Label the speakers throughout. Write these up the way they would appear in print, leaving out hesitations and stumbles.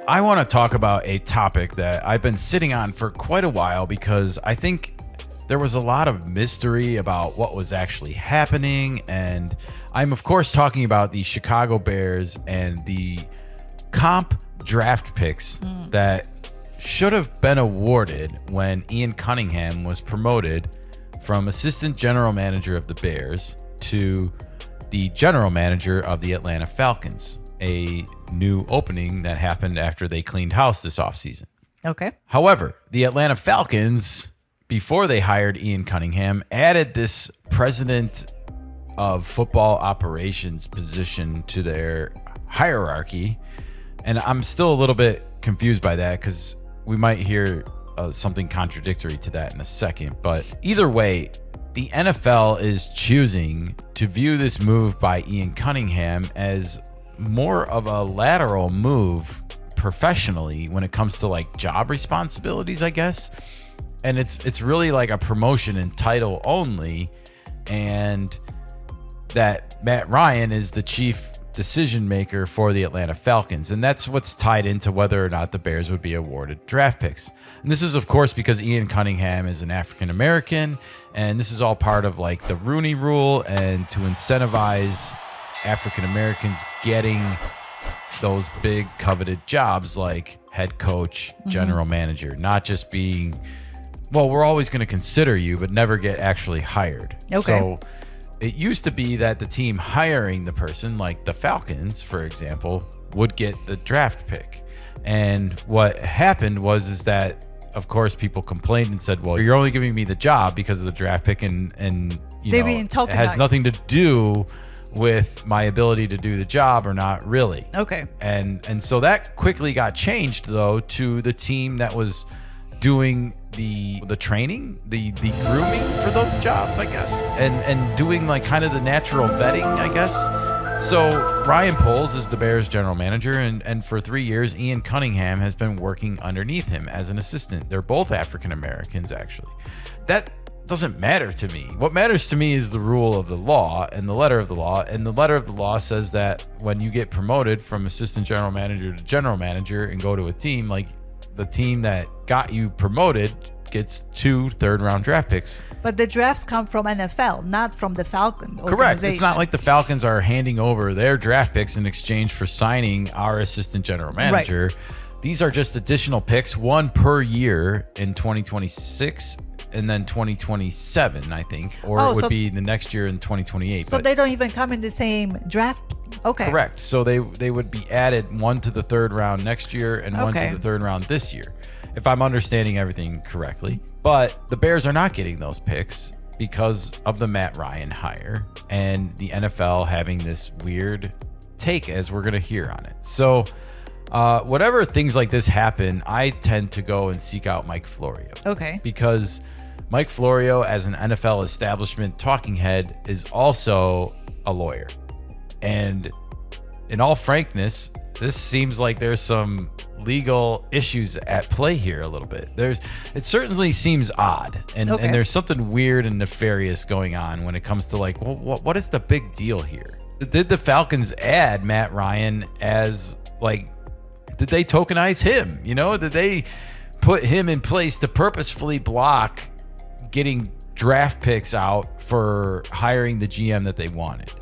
Speaker 1: I want to talk about a topic that I've been sitting on for quite a while because I think there was a lot of mystery about what was actually happening. And I'm, of course, talking about the Chicago Bears and the comp draft picks that should have been awarded when Ian Cunningham was promoted from assistant general manager of the Bears to the general manager of the Atlanta Falcons, a new opening that happened after they cleaned house this offseason.
Speaker 2: Okay.
Speaker 1: However, the Atlanta Falcons, before they hired Ian Cunningham, added this president of football operations position to their hierarchy. And I'm still a little bit confused by that because we might hear something contradictory to that in a second. But either way, the NFL is choosing to view this move by Ian Cunningham as more of a lateral move professionally when it comes to like job responsibilities, I guess. And it's really like a promotion and title only. And that Matt Ryan is the chief decision maker for the Atlanta Falcons. And that's what's tied into whether or not the Bears would be awarded draft picks. And this is, of course, because Ian Cunningham is an African American. And this is all part of like the Rooney Rule and to incentivize African Americans getting those big coveted jobs like head coach, general manager, not just being, well, we're always going to consider you, but never get actually hired.
Speaker 2: Okay.
Speaker 1: So it used to be that the team hiring the person, like the Falcons, for example, would get the draft pick. And what happened is that, of course, people complained and said, well, you're only giving me the job because of the draft pick and you know, it has nothing to do with my ability to do the job or not really.
Speaker 2: Okay.
Speaker 1: And so that quickly got changed, though, to the team that was doing the training, the grooming for those jobs, I guess, and doing like kind of the natural vetting, I guess. So Ryan Poles is the Bears general manager, and for 3 years, Ian Cunningham has been working underneath him as an assistant. They're both African Americans, actually. That doesn't matter to me. What matters to me is the rule of the law and the letter of the law. And the letter of the law says that when you get promoted from assistant general manager to general manager and go to a team, like the team that got you promoted gets 2 third-round draft picks.
Speaker 2: But the drafts come from NFL, not from the Falcon.
Speaker 1: Correct. It's not like the Falcons are handing over their draft picks in exchange for signing our assistant general manager. Right. These are just additional picks, one per year in 2026 and then 2027, I think. Or it would be the next year in 2028.
Speaker 2: So they don't even come in the same draft? Okay.
Speaker 1: Correct. So they would be added one to the third round next year and one to the third round this year, if I'm understanding everything correctly. But the Bears are not getting those picks because of the Matt Ryan hire and the NFL having this weird take, as we're going to hear on it. So whatever things like this happen, I tend to go and seek out Mike Florio.
Speaker 2: Okay.
Speaker 1: Because Mike Florio, as an NFL establishment talking head, is also a lawyer. And in all frankness, this seems like there's some legal issues at play here a little bit. It certainly seems odd. And there's something weird and nefarious going on when it comes to like, well, what is the big deal here? Did the Falcons add Matt Ryan as like, did they tokenize him? You know, did they put him in place to purposefully block getting draft picks out for hiring the GM that they wanted?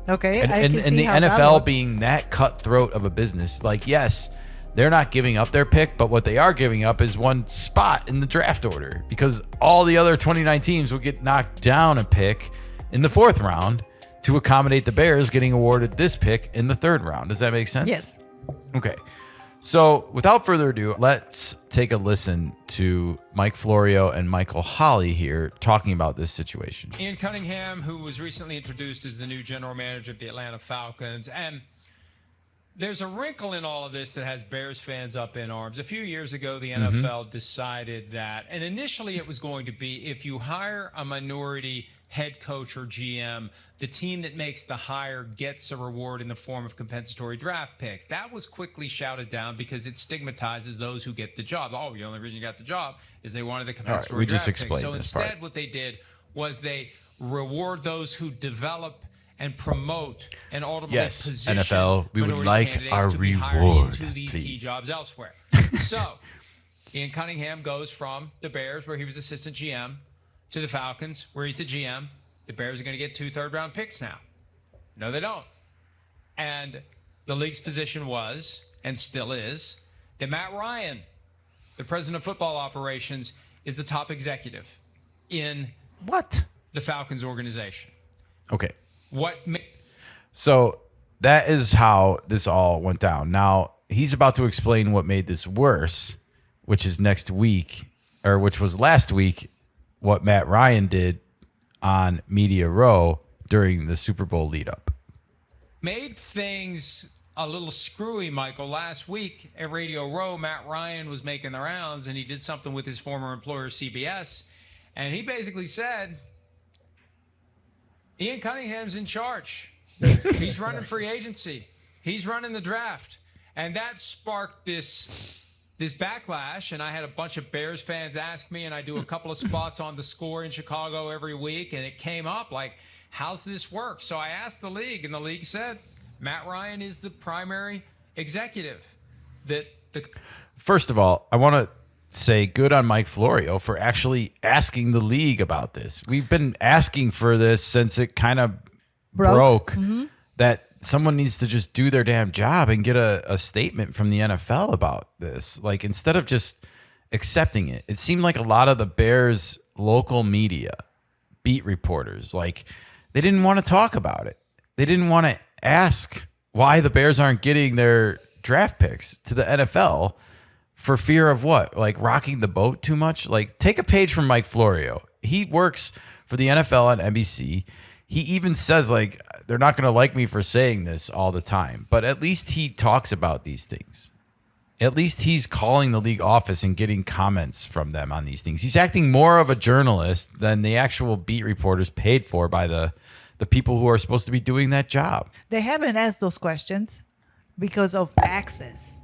Speaker 2: Okay.
Speaker 1: And the NFL being that cutthroat of a business, like, yes, they're not giving up their pick, but what they are giving up is one spot in the draft order because all the other 29 teams will get knocked down a pick in the 4th round to accommodate the Bears getting awarded this pick in the 3rd round. Does that make sense?
Speaker 2: Yes.
Speaker 1: Okay. So without further ado, let's take a listen to Mike Florio and Michael Holley here talking about this situation.
Speaker 3: Ian Cunningham, who was recently introduced as the new general manager of the Atlanta Falcons. And there's a wrinkle in all of this that has Bears fans up in arms. A few years ago, the NFL decided that, and initially it was going to be if you hire a minority head coach or GM, the team that makes the hire gets a reward in the form of compensatory draft picks. That was quickly shouted down because it stigmatizes those who get the job. Oh, the only reason you got the job is they wanted the compensatory draft picks. So instead what they did was they reward those who develop and promote and ultimately
Speaker 1: Yes,
Speaker 3: position
Speaker 1: NFL, we would
Speaker 3: minority
Speaker 1: like
Speaker 3: candidates
Speaker 1: our
Speaker 3: to be hired
Speaker 1: reward,
Speaker 3: into these key
Speaker 1: please.
Speaker 3: jobs elsewhere. So Ian Cunningham goes from the Bears, where he was assistant GM, to the Falcons, where he's the GM. The Bears are going to get 2 third-round picks now. No, they don't. And the league's position was, and still is, that Matt Ryan, the president of football operations, is the top executive in
Speaker 1: What?
Speaker 3: the Falcons organization.
Speaker 1: Okay.
Speaker 3: What ma-
Speaker 1: So that is how this all went down. Now, he's about to explain what made this worse, which is next week, or which was last week, what Matt Ryan did on Media Row during the Super Bowl lead up.
Speaker 3: made things a little screwy, Michael. Last week at Radio Row, Matt Ryan was making the rounds, and he did something with his former employer, CBS, and he basically said, Ian Cunningham's in charge. He's running free agency. He's running the draft. And that sparked this backlash, and I had a bunch of Bears fans ask me, and I do a couple of spots on The Score in Chicago every week, and it came up like, how's this work? So I asked the league, and the league said Matt Ryan is the primary executive.
Speaker 1: First of all, I want to say good on Mike Florio for actually asking the league about this. We've been asking for this since it kind of broke that someone needs to just do their damn job and get a statement from the NFL about this. Like, instead of just accepting it, it seemed like a lot of the Bears local media, beat reporters, like, they didn't want to talk about it. They didn't want to ask why the Bears aren't getting their draft picks to the NFL for fear of what? Like, rocking the boat too much? Like, take a page from Mike Florio. He works for the NFL on NBC. He even says, like, they're not going to like me for saying this all the time, but at least he talks about these things. At least he's calling the league office and getting comments from them on these things. He's acting more of a journalist than the actual beat reporters paid for by the people who are supposed to be doing that job.
Speaker 2: They haven't asked those questions because of access.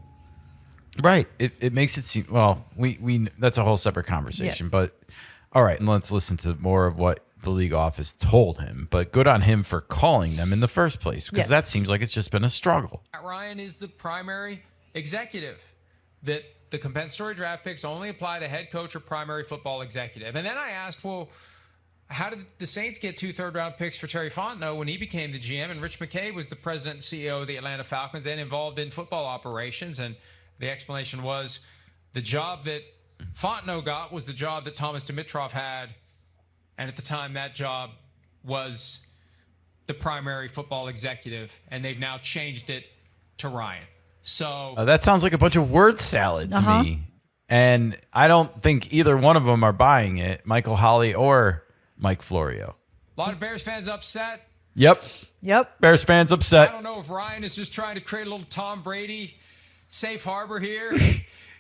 Speaker 1: Right. It makes it seem, well, we that's a whole separate conversation,
Speaker 2: Yes.
Speaker 1: but all right, and let's listen to more of what the league office told him, but good on him for calling them in the first place, because
Speaker 2: Yes.
Speaker 1: that seems like it's just been a struggle.
Speaker 3: Matt Ryan is the primary executive. That the compensatory draft picks only apply to head coach or primary football executive. And then I asked, well, how did the Saints get 2 third-round picks for Terry Fontenot when he became the GM, and Rich McKay was the president and CEO of the Atlanta Falcons and involved in football operations? And the explanation was the job that Fontenot got was the job that Thomas Dimitroff had, and at the time that job was the primary football executive, and they've now changed it to Ryan. So
Speaker 1: That sounds like a bunch of word salad to me, and I don't think either one of them are buying it, Michael Holley or Mike Florio.
Speaker 3: a lot of Bears fans upset.
Speaker 1: Yep. Bears fans
Speaker 3: I
Speaker 1: upset.
Speaker 3: don't know if Ryan is just trying to create a little Tom Brady safe harbor here.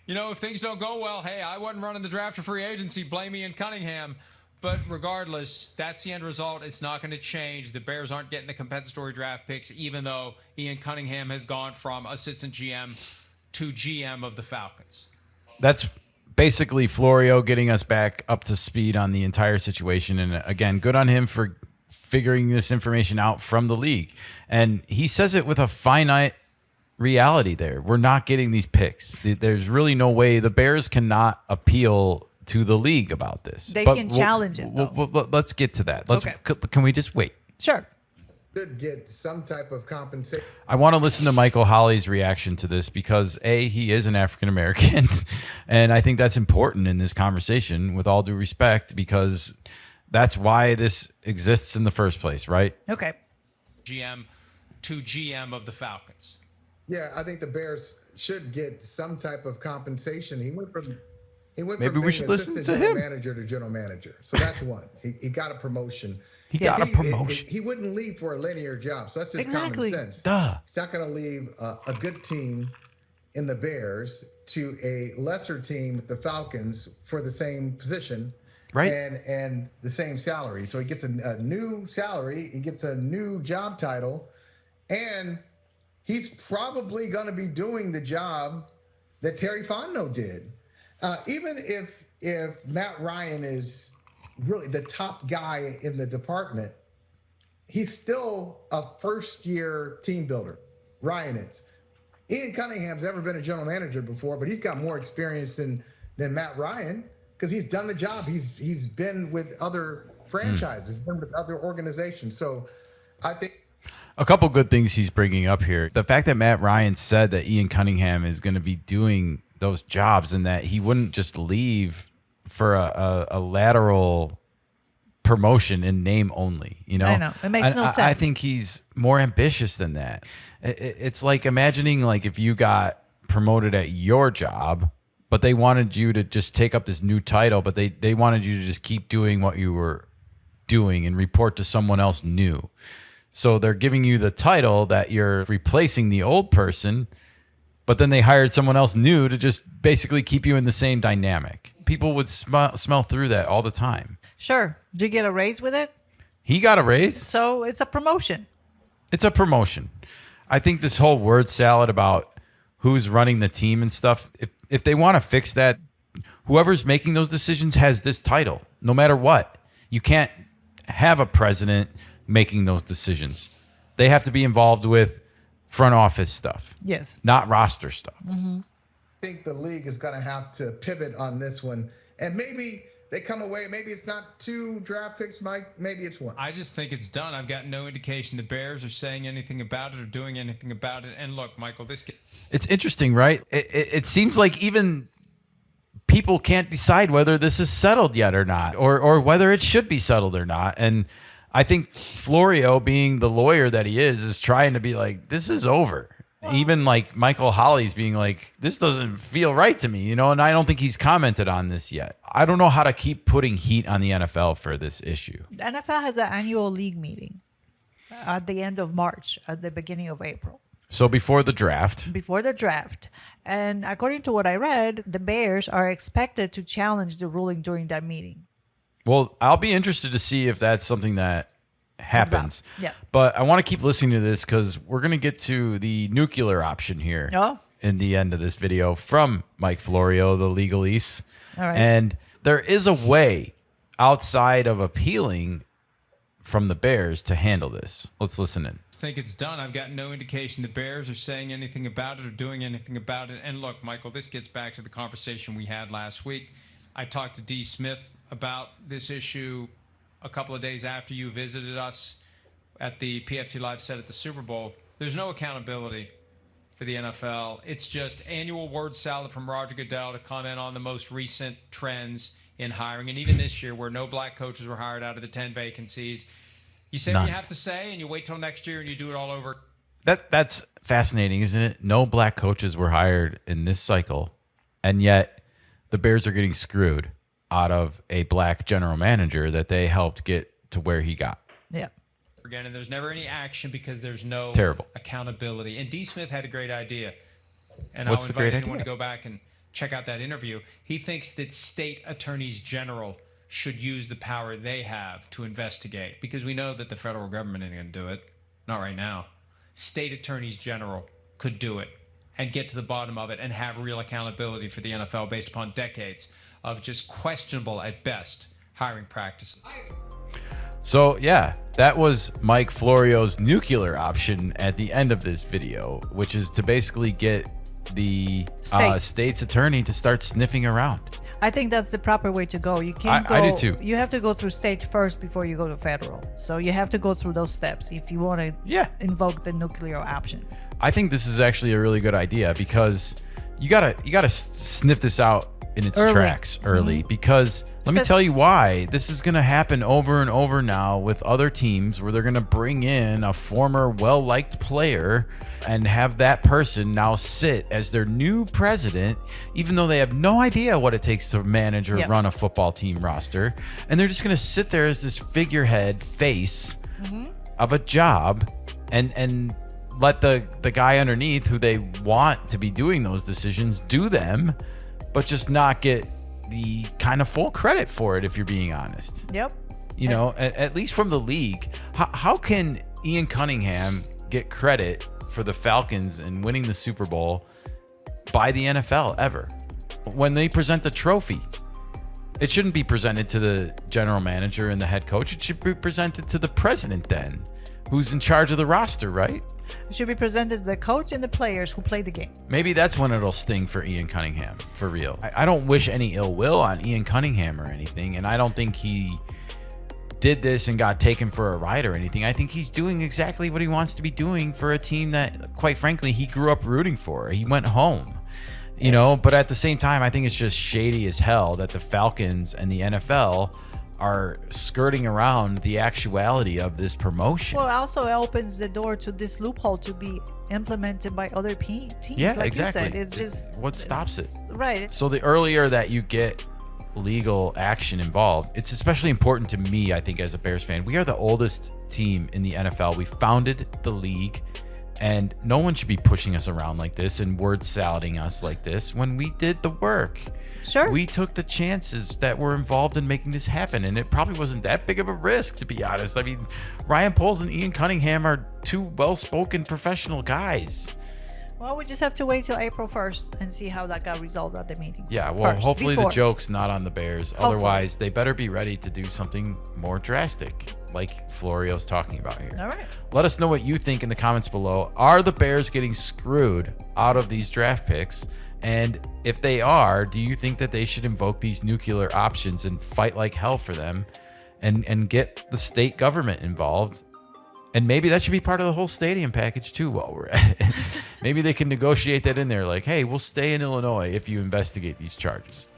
Speaker 3: You know, if things don't go well, hey, I wasn't running the draft for free agency, blame Ian Cunningham. But regardless, that's the end result. It's not going to change. The Bears aren't getting the compensatory draft picks, even though Ian Cunningham has gone from assistant GM to GM of the Falcons.
Speaker 1: That's basically Florio getting us back up to speed on the entire situation. And again, good on him for figuring this information out from the league. And he says it with a finite reality there. We're not getting these picks. There's really no way. The Bears cannot appeal to the league about this.
Speaker 2: They can challenge it, though.
Speaker 1: Let's get to that.
Speaker 2: Okay.
Speaker 1: Can we just wait?
Speaker 2: Sure.
Speaker 4: Should get some type of compensation.
Speaker 1: I want to listen to Michael Holley's reaction to this because he is an African American, and I think that's important in this conversation, with all due respect, because that's why this exists in the first place, right?
Speaker 2: Okay.
Speaker 3: GM to GM of the Falcons.
Speaker 4: Yeah, I think the Bears should get some type of compensation. He went from
Speaker 1: Maybe we
Speaker 4: being
Speaker 1: should listen
Speaker 4: assistant
Speaker 1: to
Speaker 4: general
Speaker 1: him.
Speaker 4: manager to general manager. So that's one. He got a promotion.
Speaker 1: He got a promotion.
Speaker 4: He wouldn't leave for a linear job. So that's just
Speaker 2: Exactly.
Speaker 4: common sense.
Speaker 1: Duh.
Speaker 4: He's not going to leave a good team in the Bears to a lesser team, the Falcons, for the same position,
Speaker 1: Right.
Speaker 4: And the same salary. So he gets a new salary, he gets a new job title, and he's probably going to be doing the job that Terry Fontenot did. Even if Matt Ryan is really the top guy in the department, he's still a first-year team builder. Ryan is. Ian Cunningham's never been a general manager before, but he's got more experience than Matt Ryan because he's done the job. He's been with other franchises, been with other organizations. So I think
Speaker 1: a couple good things he's bringing up here. The fact that Matt Ryan said that Ian Cunningham is going to be doing those jobs and that he wouldn't just leave for a lateral promotion in name only. You know,
Speaker 2: I know. It makes no sense.
Speaker 1: I think he's more ambitious than that. It's like imagining like if you got promoted at your job, but they wanted you to just take up this new title, but they wanted you to just keep doing what you were doing and report to someone else new. So they're giving you the title that you're replacing the old person, but then they hired someone else new to just basically keep you in the same dynamic. People would smell through that all the time.
Speaker 2: Sure. Did you get a raise with it?
Speaker 1: He got a raise.
Speaker 2: So it's a promotion.
Speaker 1: It's a promotion. I think this whole word salad about who's running the team and stuff, if they want to fix that, whoever's making those decisions has this title, no matter what. You can't have a president making those decisions. They have to be involved with front office stuff.
Speaker 2: Yes.
Speaker 1: Not roster stuff.
Speaker 2: Mm-hmm.
Speaker 4: I think the league is going to have to pivot on this one. And maybe they come away. Maybe it's not 2 draft picks, Mike. Maybe it's 1.
Speaker 3: I just think it's done. I've got no indication the Bears are saying anything about it or doing anything about it. And look, Michael,
Speaker 1: it's interesting, right? It seems like even people can't decide whether this is settled yet or not, or whether it should be settled or not. And I think Florio, being the lawyer that he is trying to be like, this is over. Even like Michael Holly's being like, this doesn't feel right to me, you know, and I don't think he's commented on this yet. I don't know how to keep putting heat on the NFL for this issue.
Speaker 2: The NFL has an annual league meeting at the end of March, at the beginning of April.
Speaker 1: So before the draft.
Speaker 2: Before the draft. And according to what I read, the Bears are expected to challenge the ruling during that meeting.
Speaker 1: Well, I'll be interested to see if that's something that happens.
Speaker 2: Yeah.
Speaker 1: But I want to keep listening to this because we're going to get to the nuclear option here in the end of this video from Mike Florio, the legalese.
Speaker 2: All right.
Speaker 1: And there is a way outside of appealing from the Bears to handle this. Let's listen in.
Speaker 3: I think it's done. I've got no indication the Bears are saying anything about it or doing anything about it. And look, Michael, this gets back to the conversation we had last week. I talked to D. Smith about this issue a couple of days after you visited us at the PFT Live set at the Super Bowl. There's no accountability for the NFL. It's just annual word salad from Roger Goodell to comment on the most recent trends in hiring. And even this year, where no black coaches were hired out of the 10 vacancies, you say what you have to say and you wait till next year and you do it all over.
Speaker 1: That's fascinating, isn't it? No black coaches were hired in this cycle, and yet the Bears are getting screwed out of a black general manager that they helped get to where he got.
Speaker 2: Yeah.
Speaker 3: Again, and there's never any action because there's no accountability. And D. Smith had a great idea. And I'll invite anyone to go back and check out that interview. He thinks that state attorneys general should use the power they have to investigate, because we know that the federal government ain't going to do it. Not right now. State attorneys general could do it and get to the bottom of it and have real accountability for the NFL based upon decades of just questionable at best hiring practices.
Speaker 1: So yeah, that was Mike Florio's nuclear option at the end of this video, which is to basically get the state's attorney to start sniffing around.
Speaker 2: I think that's the proper way to go. You can't go.
Speaker 1: I do too.
Speaker 2: You have to go through state first before you go to federal. So you have to go through those steps if you want to invoke the nuclear option. I
Speaker 1: think this is actually a really good idea because you gotta sniff this out in its tracks early, because let me tell you why. This is going to happen over and over now with other teams where they're going to bring in a former well-liked player and have that person now sit as their new president, even though they have no idea what it takes to manage or run a football team roster. And they're just going to sit there as this figurehead face of a job and let the guy underneath who they want to be doing those decisions do them, but just not get the kind of full credit for it, if you're being honest.
Speaker 2: Yep.
Speaker 1: You know, at least from the league. How can Ian Cunningham get credit for the Falcons and winning the Super Bowl by the NFL ever? When they present the trophy, it shouldn't be presented to the general manager and the head coach. It should be presented to the president then. who's in charge of the roster, right?
Speaker 2: It should be presented to the coach and the players who play the game.
Speaker 1: Maybe that's when it'll sting for Ian Cunningham, for real. I don't wish any ill will on Ian Cunningham or anything, and I don't think he did this and got taken for a ride or anything. I think he's doing exactly what he wants to be doing for a team that, quite frankly, he grew up rooting for. He went home, you know, but at the same time, I think it's just shady as hell that the Falcons and the NFL are skirting around the actuality of this promotion.
Speaker 2: Well, it also opens the door to this loophole to be implemented by other teams.
Speaker 1: Yeah,
Speaker 2: like
Speaker 1: exactly.
Speaker 2: You said, it's just
Speaker 1: what stops it,
Speaker 2: right?
Speaker 1: So the earlier that you get legal action involved, it's especially important to me, I think, as a Bears fan. We are the oldest team in the NFL. We founded the league, and no one should be pushing us around like this and word salading us like this when we did the work.
Speaker 2: Sure.
Speaker 1: We took the chances that were involved in making this happen, and it probably wasn't that big of a risk, to be honest. I mean, Ryan Poles and Ian Cunningham are two well-spoken professional guys.
Speaker 2: Well, we just have to wait till April 1st and see how that got resolved at the meeting.
Speaker 1: Yeah, well, hopefully the joke's not on the Bears.
Speaker 2: Hopefully.
Speaker 1: Otherwise, they better be ready to do something more drastic, like Florio's talking about here.
Speaker 2: All right.
Speaker 1: Let us know what you think in the comments below. Are the Bears getting screwed out of these draft picks? And if they are, do you think that they should invoke these nuclear options and fight like hell for them and get the state government involved? And maybe that should be part of the whole stadium package too while we're at it. Maybe they can negotiate that in there like, hey, we'll stay in Illinois if you investigate these charges.